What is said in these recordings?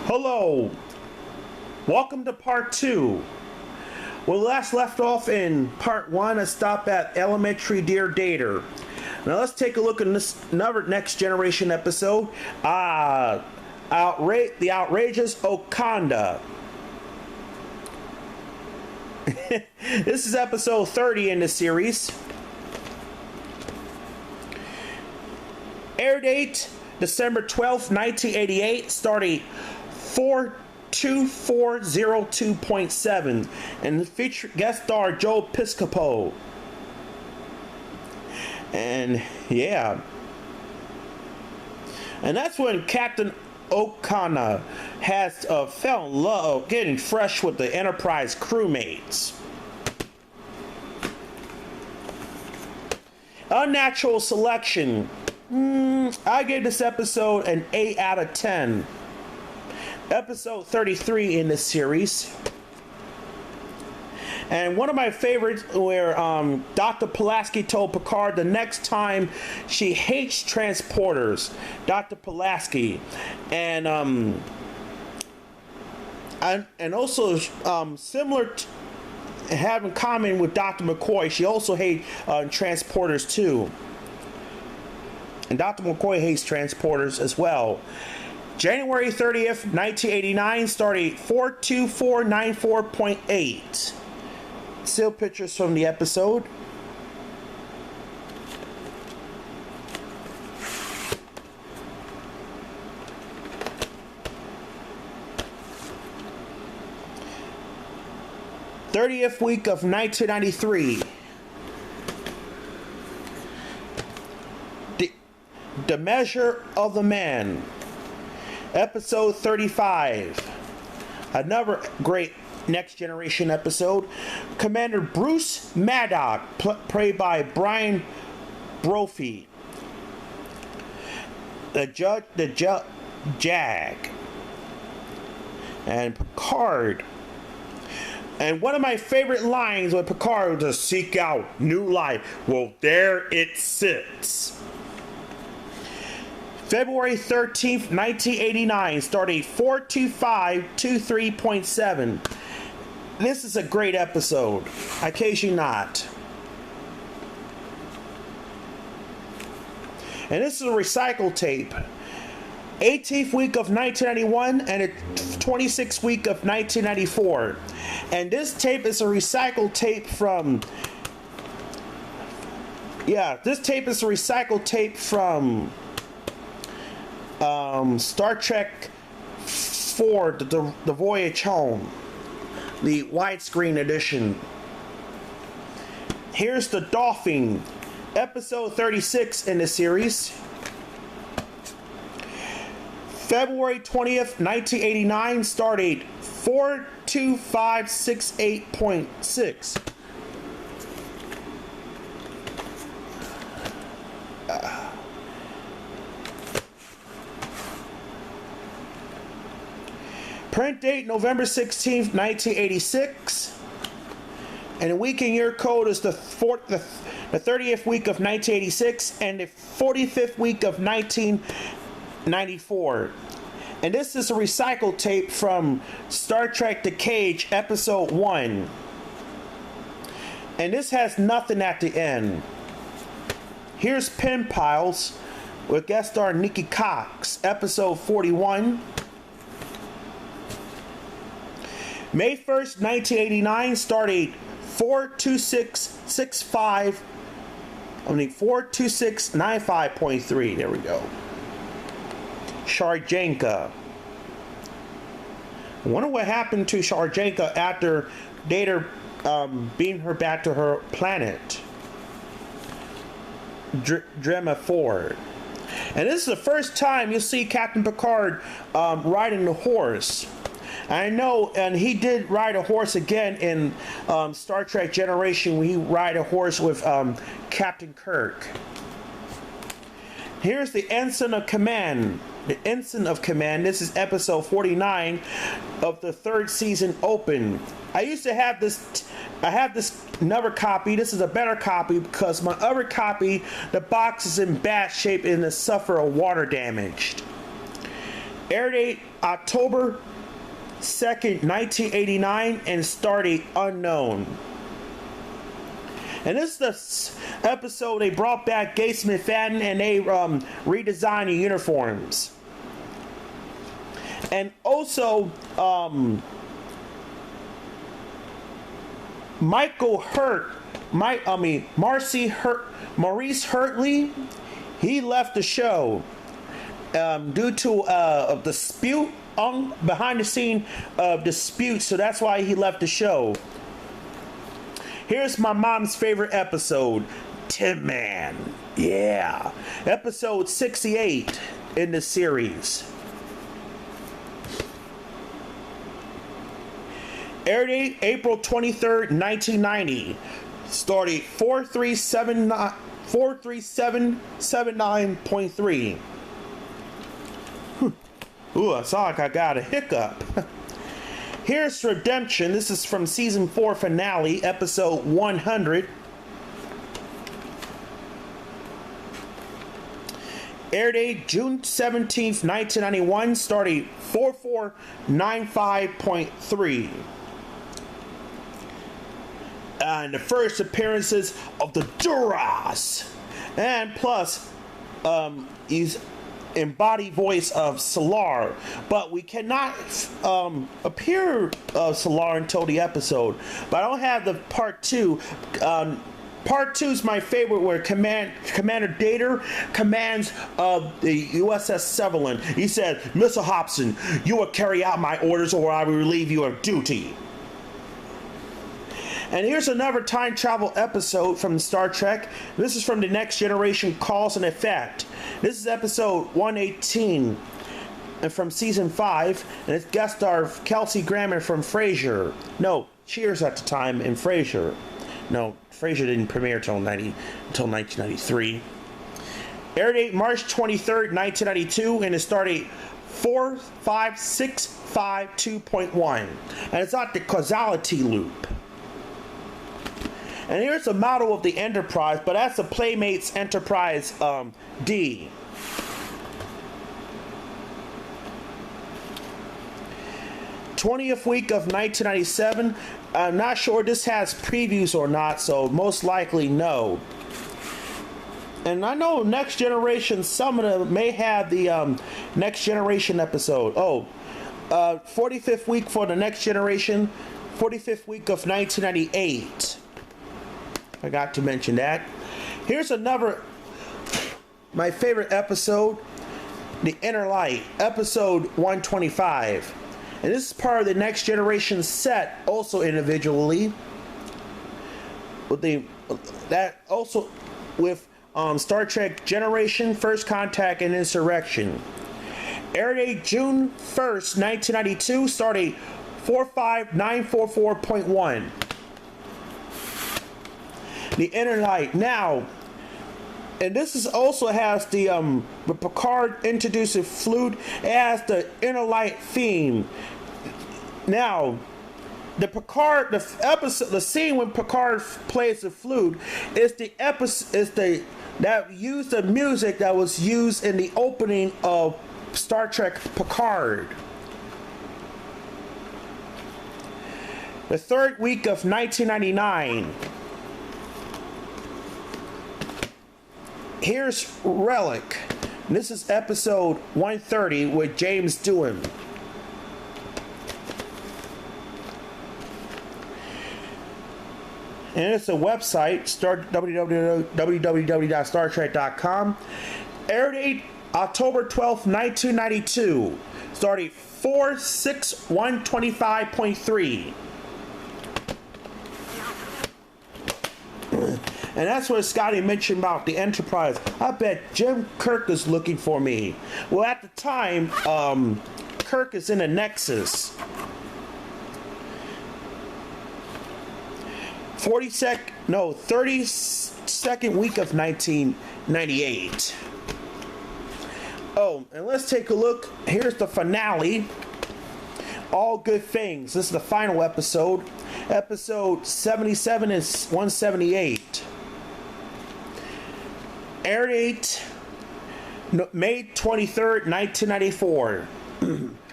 Hello, welcome to part 2. We last left off in part 1, a stop at elementary Dear Dater. Now let's take a look at this another Next Generation episode, the outrageous Okanda. This is episode 30 in the series. Air date December 12th, 1988, starting 42402.7, and the feature guest star Joe Piscopo. And yeah, and that's when Captain Okana has fell in love getting fresh with the Enterprise crewmates. Unnatural selection. I gave this episode an 8 out of 10. Episode 33 in this series. And one of my favorites where Dr. Pulaski told Picard the next time she hates transporters. Dr. Pulaski. And also similar to having common with Dr. McCoy, she also hates transporters too. And Dr. McCoy hates transporters as well. January 30th, 1989, starting 42494.8. Still pictures from the episode. '30th week of 1993. The Measure of the Man. Episode 35. Another great Next Generation episode. Commander Bruce Maddox, played by Brian Brophy. The Jag. And Picard. And one of my favorite lines with Picard was to seek out new life. Well, there it sits. February 13th, 1989, starting 42523.7. This is a great episode. I case you not. And this is a recycle tape. 18th week of 1991 and the 26th week of 1994. And this tape is a recycled tape from... Yeah, this tape is a recycled tape from... Star Trek 4, the Voyage Home, the widescreen edition. Here's the Dolphin, episode 36 in the series. February 20th, 1989, start date 42568.6. Print date November 16th, 1986. And the week and year code is the 30th week of 1986 and the 45th week of 1994. And this is a recycled tape from Star Trek The Cage, episode 1. And this has nothing at the end. Here's Pen Pals with guest star Nikki Cox, episode 41. May 1st, 1989, start date 42695.3. There we go. Sharjanka. I wonder what happened to Sharjanka after Data beamed her back to her planet. Drema 4. And this is the first time you'll see Captain Picard riding the horse. I know, and he did ride a horse again in Star Trek Generation, when he ride a horse with Captain Kirk. Here's the Ensign of Command. The Ensign of Command. This is episode 49 of the 3rd season open. I used to have this. I have this another copy. This is a better copy because my other copy, the box is in bad shape and it suffered a water damage. Air date October 2nd, 1989, and start date unknown. And this is the episode they brought back Gates McFadden and they redesigned the uniforms. And also, Maurice Hurtley, he left the show due to a dispute behind the scene of dispute, so that's why he left the show. Here's my mom's favorite episode, Tin Man. Yeah, episode 68 in the series. Air date April 23rd, 1990. Started 43779.3. Ooh, I saw like I got a hiccup. Here's Redemption. This is from season 4 finale, episode 100. Air date June 17th, 1991. Started 4495.3. And the first appearances of the Duras. And plus, he's embodied voice of Solar, but we cannot appear Solar until the episode. But I don't have the part 2. Part 2 is my favorite, where Commander Data commands the USS Sutherland. He said, "Mr. Hobson, you will carry out my orders or I will relieve you of duty." And here's another time travel episode from Star Trek. This is from The Next Generation, Cause and Effect. This is episode 118 and from season 5, and it's guest star Kelsey Grammer from Frasier. No, Cheers at the time in Frasier. No, Frasier didn't premiere until 1993. Air date March 23rd, 1992, and it started 45652.1. And it's not the causality loop. And here's a model of the Enterprise, but that's the Playmates Enterprise D. '20th week of 1997. I'm not sure this has previews or not, so most likely no. And I know Next Generation, some of them may have the Next Generation episode. 45th week for the Next Generation, 45th week of 1998. Forgot to mention that. Here's another, my favorite episode, The Inner Light, episode 125. And this is part of the Next Generation set, also individually. With Star Trek Generation, First Contact, and Insurrection. Air date June 1st, 1992, started 45944.1. The Inner Light. Now, and this is also has the Picard introducing flute. It has the Inner Light theme. Now, the scene when Picard plays the flute is that used the music that was used in the opening of Star Trek Picard. The third week of 1999. Here's Relic. This is episode 130 with James Doohan. And it's a website, www.startrek.com. Air date October 12th, 1992. Started 46125.3. And that's what Scotty mentioned about the Enterprise. I bet Jim Kirk is looking for me. Well, at the time, Kirk is in a Nexus. 32nd week of 1998. Oh, and let's take a look. Here's the finale. All Good Things. This is the final episode. Episode 77 and 178. Air date May 23rd, 1994.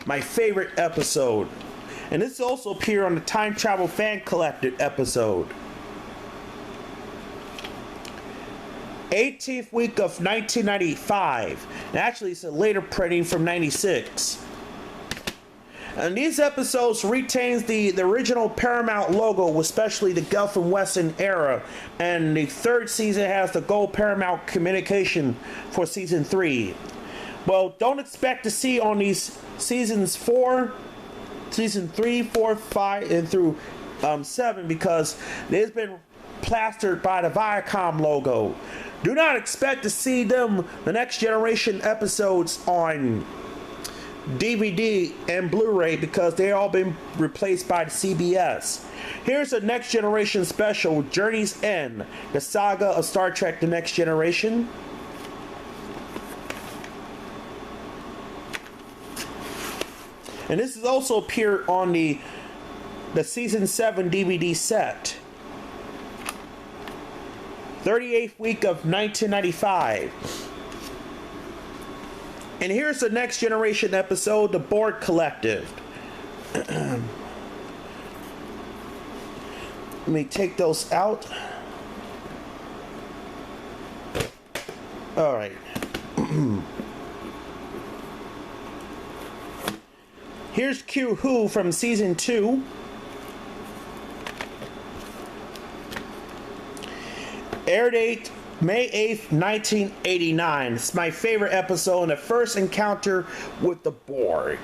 my favorite episode. And this also appeared on the Time Travel Fan Collected episode. 18th week of 1995. And actually, it's a later printing from 96. And these episodes retains the original Paramount logo, especially the Gulf and Western era. And the third season has the gold Paramount communication for season 3. Well, don't expect to see on these season 3, 4, 5, and through 7, because it's been plastered by the Viacom logo. Do not expect to see them, the Next Generation episodes, on DVD and Blu-ray, because they've all been replaced by the CBS. Here's a Next Generation special, Journey's End, the saga of Star Trek The Next Generation. And this has also appeared on the season 7 DVD set. 38th week of 1995. And here's the Next Generation episode, The Borg Collective. Let me take those out. All right. Here's Q Who from season 2. Air date May 8th, 1989. It's my favorite episode, and the first encounter with the Borg.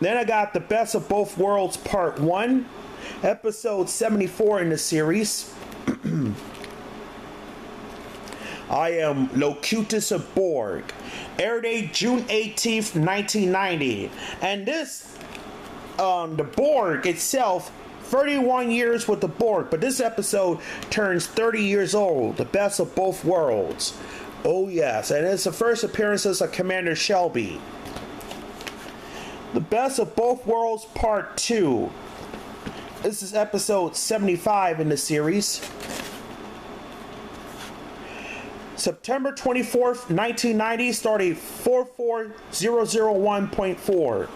Then I got The Best of Both Worlds Part 1, episode 74 in the series. I am Locutus of Borg. Air date June 18th, 1990. And this, the Borg itself, 31 years with the Borg, but this episode turns 30 years old. The Best of Both Worlds. Oh yes, and it's the first appearances of Commander Shelby. The Best of Both Worlds Part 2. This is episode 75 in the series. September 24th, 1990, starting 44001.4.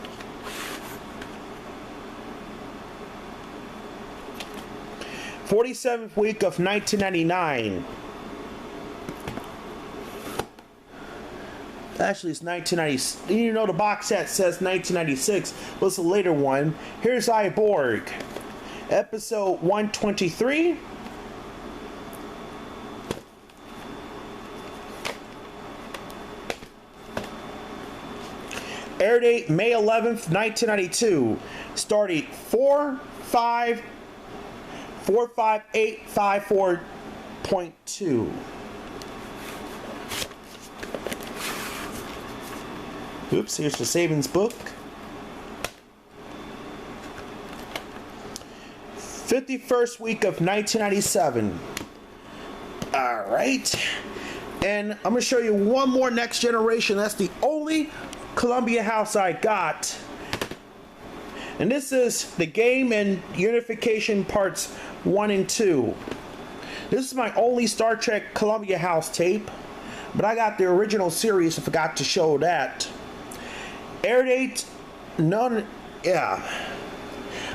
47th week of 1999. Actually, it's 1990. You know, the box set says 1996, but it's a later one. Here's I, Borg. Episode 123. Air date May 11th, 1992. Starting 45854.2. Oops, here's the savings book. 51st week of 1997. Alright. And I'm going to show you one more Next Generation. That's the only Columbia House I got. And this is the Game and Unification Parts 1 and 2. This is my only Star Trek Columbia House tape, but I got the original series. I forgot to show that. Air date, none. Yeah,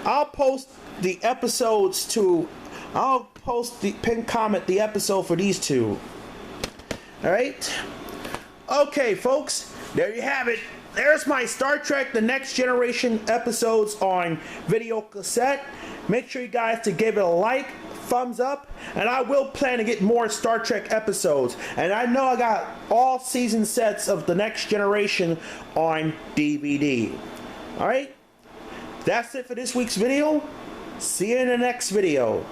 I'll post the episodes to. I'll post the pin comment the episode for these two. All right. Okay, folks. There you have it. There's my Star Trek The Next Generation episodes on video cassette. Make sure you guys to give it a like, thumbs up, and I will plan to get more Star Trek episodes. And I know I got all season sets of The Next Generation on DVD. Alright? That's it for this week's video. See you in the next video.